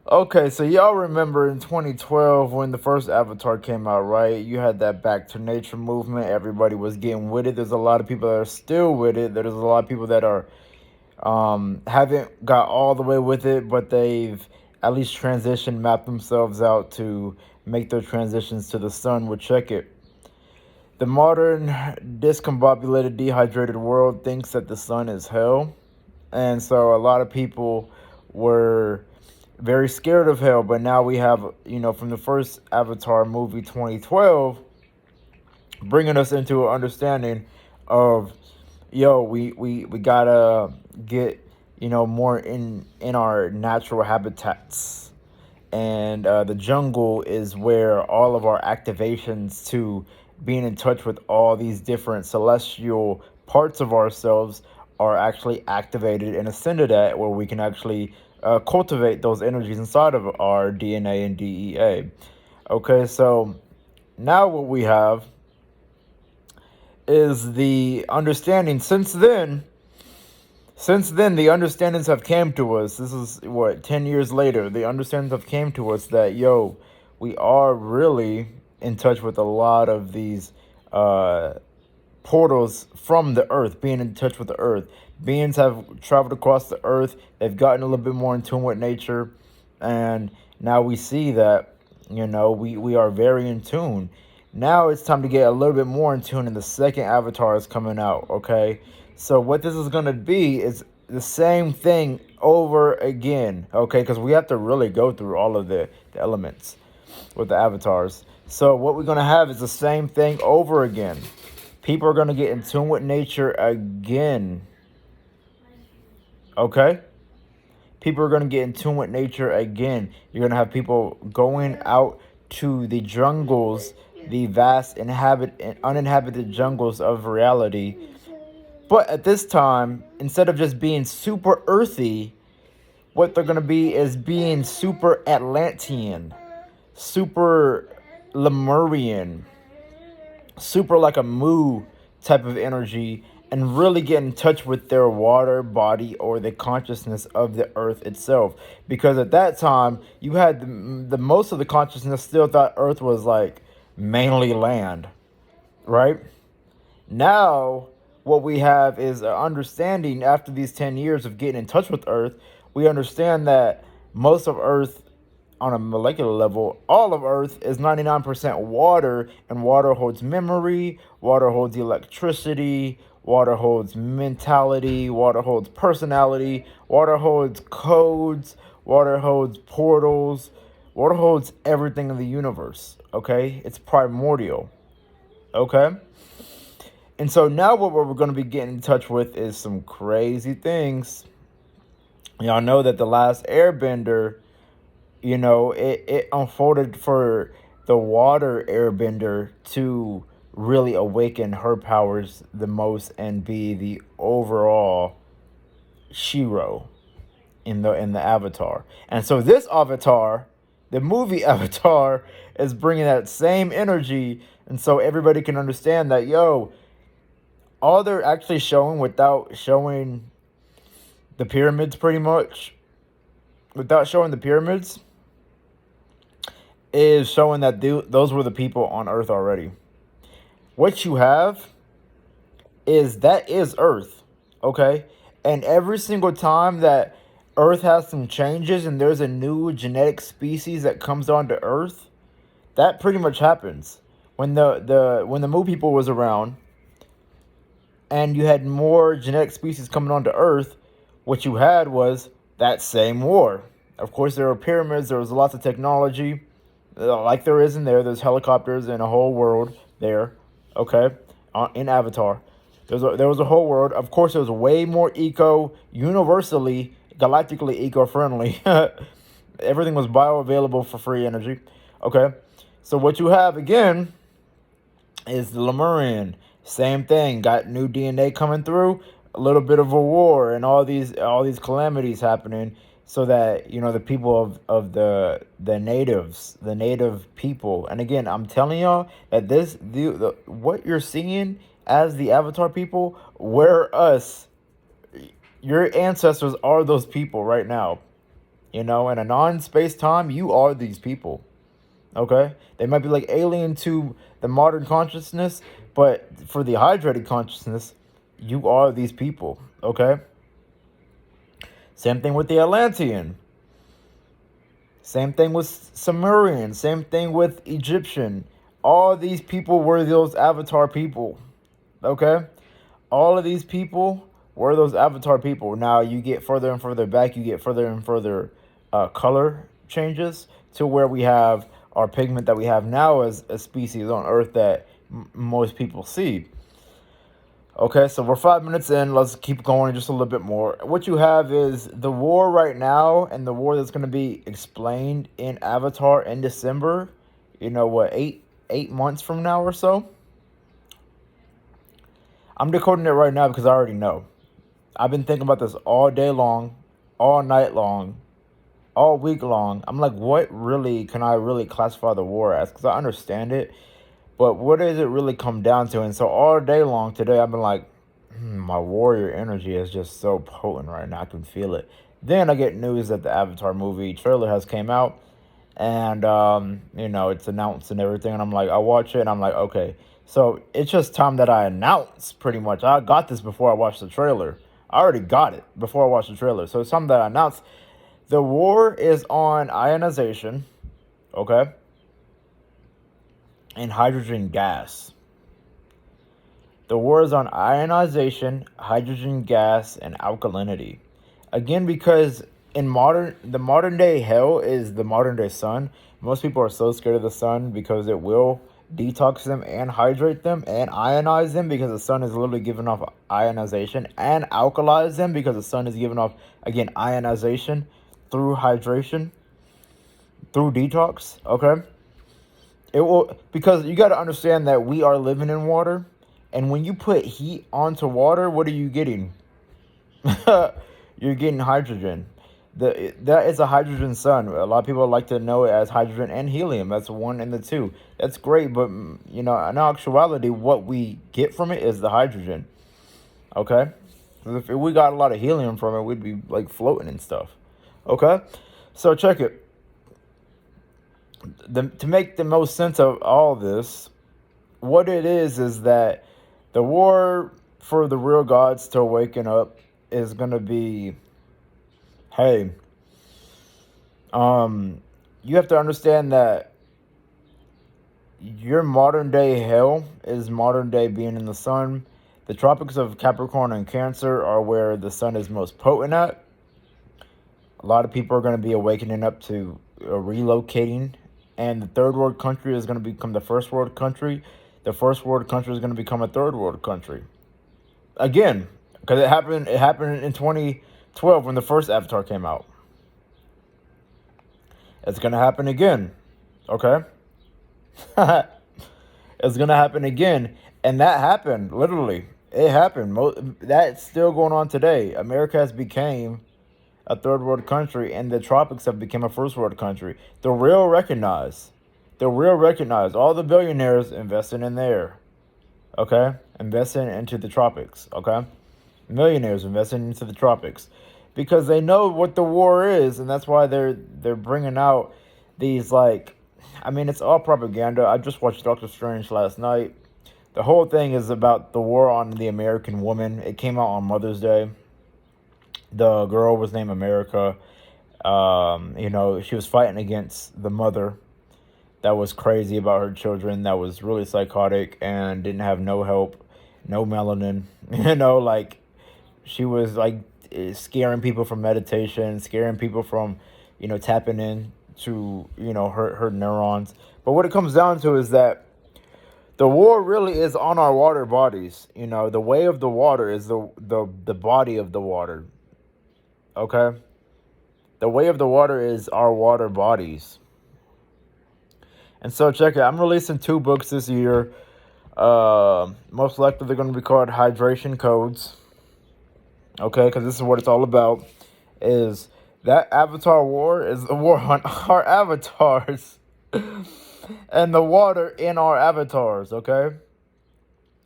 Okay, so y'all remember in 2012 when the first Avatar came out, right? You had that back to nature movement. Everybody was getting with it. There's a lot of people that are still with it. There's a lot of people that are haven't got all the way with it, but they've at least transitioned, mapped themselves out to make their transitions to the sun. Would check it. The modern discombobulated, dehydrated world thinks that the sun is hell, and so a lot of people were very scared of hell. But now we have, from the first Avatar movie 2012, bringing us into an understanding of, yo, we gotta get, more in our natural habitats. And the jungle is where all of our activations to being in touch with all these different celestial parts of ourselves are actually activated and ascended at, where we can actually cultivate those energies inside of our DNA and DEA. Okay, so now what we have is the understanding. Since then the understandings have came to us. This is what, 10 years later, the understandings have came to us that, yo, we are really in touch with a lot of these uh portals from the earth, being in touch with the earth. Beings have traveled across the earth, they've gotten a little bit more in tune with nature, and now we see that, we are very in tune. Now it's time to get a little bit more in tune, and the second Avatar is coming out, okay? So what this is going to be is the same thing over again, okay? Because we have to really go through all of the elements with the avatars. So what we're going to have is the same thing over again. People are going to get in tune with nature again, okay? People are going to get in tune with nature again. You're going to have people going out to the jungles, the vast uninhabited jungles of reality. But at this time, instead of just being super earthy, what they're going to be is being super Atlantean, super Lemurian, super like a moo type of energy, and really get in touch with their water body or the consciousness of the earth itself. Because at that time, you had the most of the consciousness still thought earth was like mainly land, right? Now, what we have is an understanding after these 10 years of getting in touch with earth. We understand that most of earth, on a molecular level, all of earth is 99% water, and water holds memory, water holds electricity, water holds mentality, water holds personality, water holds codes, water holds portals, water holds everything in the universe, okay? It's primordial, okay? And so now what we're going to be getting in touch with is some crazy things. Y'all know that the last airbender, it unfolded for the water airbender to really awaken her powers the most and be the overall Shiro in the Avatar. And so this Avatar, the movie Avatar, is bringing that same energy, and so everybody can understand that, yo, all they're actually showing, without showing the pyramids, pretty much, without showing the pyramids, is showing that those were the people on Earth already. What you have that is Earth, okay? And every single time that Earth has some changes and there's a new genetic species that comes onto Earth, that pretty much happens. When the Moo people was around, and you had more genetic species coming onto Earth, what you had was that same war. Of course, there were pyramids, there was lots of technology, like there is in there. There's helicopters and a whole world there, okay, in Avatar. There was a whole world. Of course, it was way more universally, galactically eco-friendly. Everything was bioavailable for free energy, okay? So what you have, again, is the Lemurian. Same thing. Got new DNA coming through. A little bit of a war and all these calamities happening, so that the people of the natives, the native people. And again, I'm telling y'all that what you're seeing as the Avatar people, we're us. Your ancestors are those people right now. In a non-space time, you are these people. Okay? They might be like alien to the modern consciousness, but for the hydrated consciousness, you are these people. Okay? Same thing with the Atlantean. Same thing with Sumerian. Same thing with Egyptian. All these people were those avatar people. Okay? All of these people were those avatar people. Now you get further and further back, you get further and further color changes to where we have our pigment that we have now as a species on Earth that most people see. Okay, so we're 5 minutes in. Let's keep going just a little bit more. What you have is the war right now, and the war that's going to be explained in Avatar in December. What, 8 months from now or so? I'm decoding it right now because I already know. I've been thinking about this all day long, all night long, all week long. I'm like, what really can I really classify the war as? Because I understand it, but what does it really come down to? And so all day long today, I've been like, my warrior energy is just so potent right now. I can feel it. Then I get news that the Avatar movie trailer has came out, and it's announced and everything. And I'm like, I watch it, and I'm like, okay. So it's just time that I announce, pretty much. I got this before I watched the trailer. I already got it before I watched the trailer. So it's something that I announced. The war is on ionization, okay, and hydrogen gas. The war is on ionization, hydrogen gas, and alkalinity. Again, because the modern day hell is the modern day sun. Most people are so scared of the sun because it will detox them and hydrate them and ionize them, because the sun is literally giving off ionization, and alkalize them because the sun is giving off, again, ionization through hydration, through detox. Okay, it will, because you got to understand that we are living in water, and when you put heat onto water, what are you getting? You're getting hydrogen. That is a hydrogen sun. A lot of people like to know it as hydrogen and helium. That's one and the two. That's great, but in actuality, what we get from it is the hydrogen. Okay, if we got a lot of helium from it, we'd be like floating and stuff. Okay, so check it. To make the most sense of all this, what it is that the war for the real gods to awaken up is gonna be, hey, you have to understand that your modern day hell is modern day being in the sun. The tropics of Capricorn and Cancer are where the sun is most potent at. A lot of people are going to be awakening up to relocating, and the third world country is going to become the first world country. The first world country is going to become a third world country. Again, because it happened in 2012 when the first Avatar came out. It's going to happen again. Okay? It's going to happen again. And that happened, literally. It happened. That's still going on today. America has became a third world country, and the tropics have become a first world country. The real recognize. All the billionaires investing in there. Okay? Investing into the tropics. Okay? Millionaires investing into the tropics. Because they know what the war is, and that's why they're bringing out these, like, it's all propaganda. I just watched Doctor Strange last night. The whole thing is about the war on the American woman. It came out on Mother's Day. The girl was named America. She was fighting against the mother that was crazy about her children, that was really psychotic and didn't have no help, no melanin. She was like scaring people from meditation, scaring people from, tapping in to, her neurons. But what it comes down to is that the war really is on our water bodies. The way of the water is the body of the water. Okay? The way of the water is our water bodies. And so check it. I'm releasing 2 books this year. Most likely they're going to be called Hydration Codes. Okay? Because this is what it's all about. Is that Avatar war is the war on our avatars. And the water in our avatars, okay?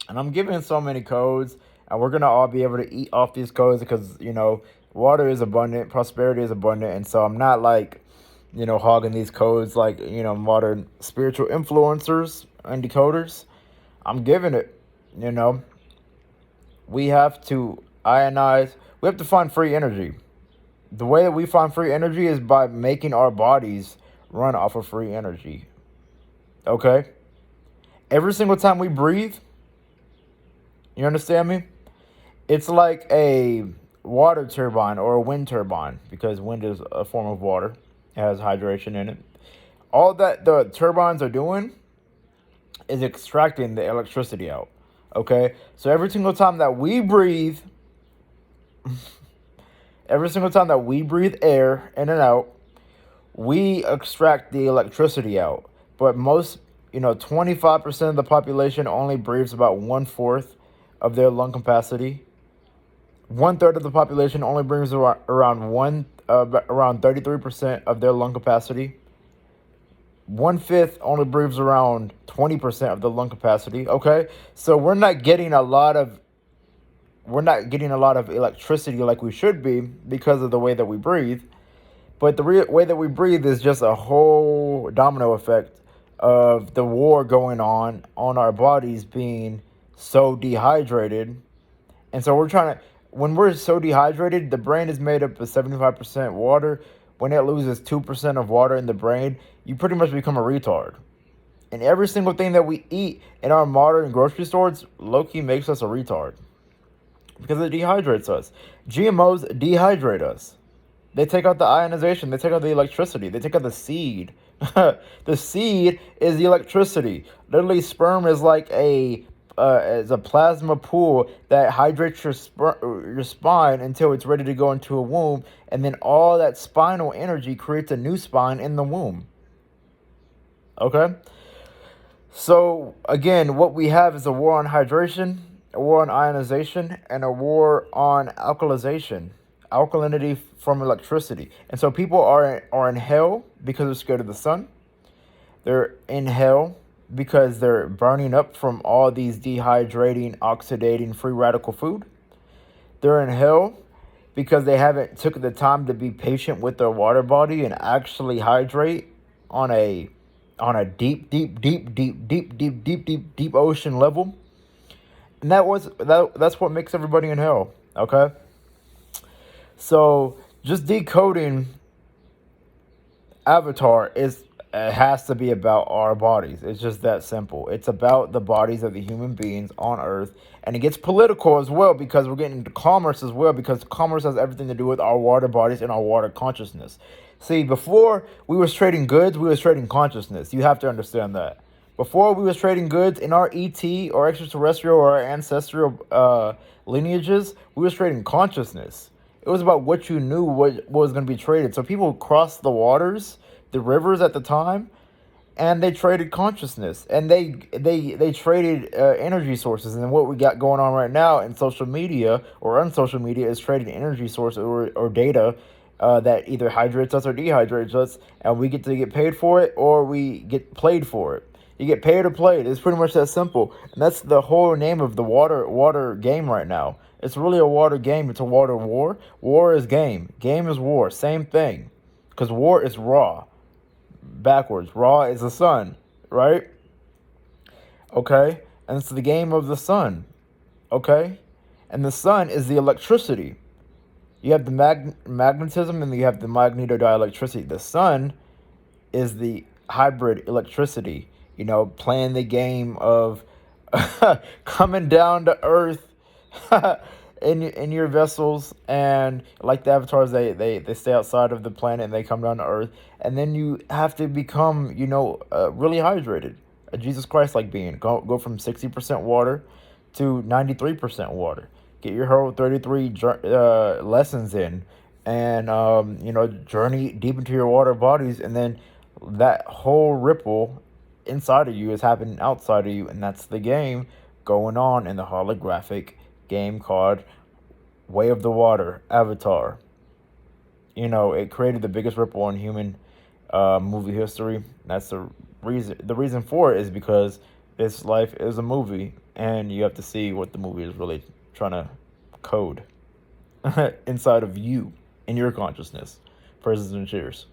And I'm giving so many codes, and we're going to all be able to eat off these codes because, Water is abundant, prosperity is abundant, and so I'm not like, hogging these codes like, modern spiritual influencers and decoders. I'm giving it, you know. We have to ionize, we have to find free energy. The way that we find free energy is by making our bodies run off of free energy. Okay? Every single time we breathe, you understand me? It's like a water turbine or a wind turbine because wind is a form of water. It has hydration in it. All that the turbines are doing is extracting the electricity out. Okay? So every single time that we breathe, every single time that we breathe air in and out, we extract the electricity out. But most, 25% of the population only breathes about one fourth of their lung capacity. One third of the population only breathes around 33% of their lung capacity. One fifth only breathes around 20% of the lung capacity. Okay, so we're not getting a lot of electricity like we should be because of the way that we breathe. But the way that we breathe is just a whole domino effect of the war going on our bodies being so dehydrated. And so when we're so dehydrated, the brain is made up of 75% water. When it loses 2% of water in the brain, you pretty much become a retard. And every single thing that we eat in our modern grocery stores, low-key makes us a retard because it dehydrates us. GMOs dehydrate us. They take out the ionization. They take out the electricity. They take out the seed. The seed is the electricity. Literally, sperm is like a plasma pool that hydrates your spine until it's ready to go into a womb, and then all that spinal energy creates a new spine in the womb. Okay? So, again, what we have is a war on hydration, a war on ionization, and a war on alkalization, alkalinity from electricity. And so people are in hell because they're scared of the sun. They're in hell because they're burning up from all these dehydrating, oxidating, free radical food. They're in hell because they haven't took the time to be patient with their water body and actually hydrate on a deep ocean level. And that's what makes everybody in hell. Okay? So just decoding Avatar it has to be about our bodies. It's just that simple. It's about the bodies of the human beings on Earth. And it gets political as well because we're getting into commerce as well because commerce has everything to do with our water bodies and our water consciousness. See, before we was trading goods, we was trading consciousness. You have to understand that. Before we was trading goods in our ET or extraterrestrial or our ancestral lineages, we was trading consciousness. It was about what you knew what was going to be traded. So people crossed the waters, the rivers at the time, and they traded consciousness, and they traded energy sources. And what we got going on right now in social media or on social media is trading energy source or data that either hydrates us or dehydrates us, and we get to get paid for it or we get played for it. You get paid or played. It's pretty much that simple. And that's the whole name of the water game right now. It's really a water game. It's a water war. War is game. Game is war. Same thing. Because war is raw. Backwards. Raw is the sun. Right? Okay? And it's the game of the sun. Okay? And the sun is the electricity. You have the magnetism and you have the magnetodielectricity. The sun is the hybrid electricity. Playing the game of coming down to Earth in your vessels, and like the avatars, they stay outside of the planet and they come down to Earth, and then you have to become really hydrated, a Jesus Christ like being. Go from 60% water to 93% water. Get your whole 33 lessons in, and journey deep into your water bodies, and then that whole ripple inside of you is happening outside of you, and that's the game going on in the holographic game called Way of the Water, Avatar. It created the biggest ripple in human movie history. That's the reason. The reason for it is because this life is a movie, and you have to see what the movie is really trying to code. inside of you in your consciousness. Presence and cheers.